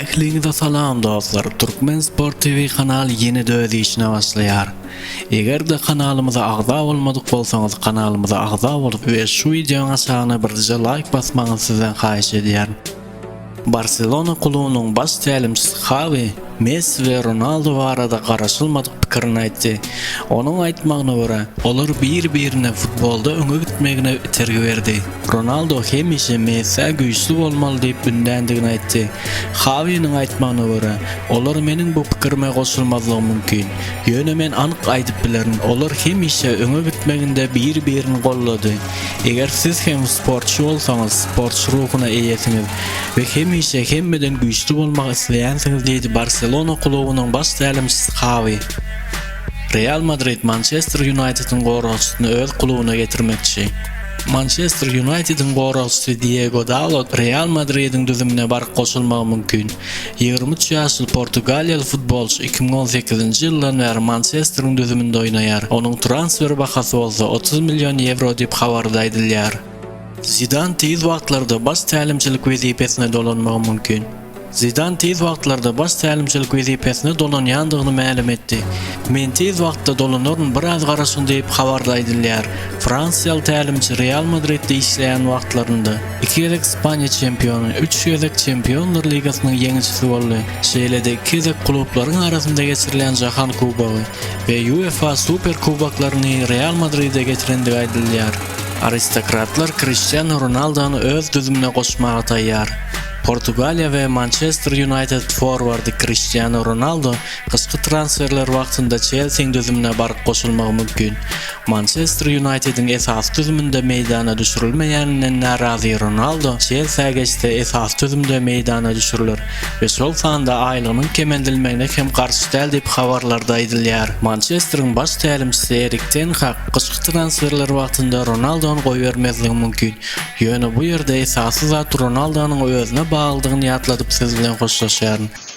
Ähliňize salam dostlar. Türkmen Sport TV kanaly ýeni-de öz işine başlaýar. Eger-de kanalymyza agza bolmadyk bolsaňyz kanalymyza agza bolup we şu videoň aşagyna birje like basmaňyzy sizden haýyş edýär. Barcelona klubynyň baş tälimçisi Xavi, Messi we Ronaldo barada garaşylmadyk pikirini aýtdy. Onuň aýtmagyna görä, olar bir-birine futbolda öňe gitmegine tergi berdi. Ronaldo hemişe Messi güýçli bolmaly diýip gündändigini aýtdy. Xavi'niň aýtmagyna görä, olar meniň bu pikirime goşulmazlygy mümkin. Ýöne men anyk aýdyp bilerim, olar hemişe öňe gitmeginde bir-birini gollady. Eger siz hem sportçy bolsaňyz, sportçy ruhyna eýesiňiz we hemişe hemmeden güýçli bolmak isleýänsiňiz diýdi Barcelona klubynyň baş tälimçisi Xavi. Real Madrid Manchester United'ın goralçysyny öz klubyna getirmekçi. Manchester United'ın goralçysy Diego Dalot Real Madrid'in düzümine baryp goşulmagy mümkin. 23 ýaşly Portugaliýaly futbolçy 2018-nji ýyldan beri Manchester'ın düzüminde oýnaýar. Onuň transfer bahasy bolsa 30 milyon euro diýip habarda edilýär. Zidane tez wagtlarda baş tälimçilik wezipesine dolanmagy mümkin. Zidane tez wagtlarda baş tälimçilik wezipesine dolanýandygyny ma'lum etdi. Men tez wagtda dolanaryn biraz garaşyn diýip habarda edilýär. Fransiýaly tälimçi Real Madridde işleýän wagtlarynda 2 ýyllyk Ispaniýa çempionu, 3 ýyllyk Çempionlar Ligasynyň ýeňiçisi boldy. Şeýlede 2 ýyllyk klublaryň arasynda geçirilen Jahan Kubogy we UEFA Super Kuboklaryny Real Madridde getirendigi aýdylýar. Aristokratlar Cristiano Ronaldo'nu öz düzümine goşmagy taýýar. Portugaliya we Manchester United forwardy Cristiano Ronaldo kışky transferler wagtynda Chelsea'ň düzümine baryp goşulmagy mümkin. Manchester United'in esas düzüminde meýdana düşürilmeýäninden narazy Ronaldo Chelsea'ge geçse esas düzümde meýdana düşürilir we şol sanda aýlygynyň kemendilmegine hem garşy däl diýip habarlarda aýdylýar. Manchester'ın baş tälimçisi Erik ten Hag kışky transferler wagtynda Ronaldo'nu goýbermezligi mümkin. Ýöne bu ýerde esasy zat Ronaldo'nyň özüne bağlılığını ýatladyp siz bilen hoşlaşýaryn.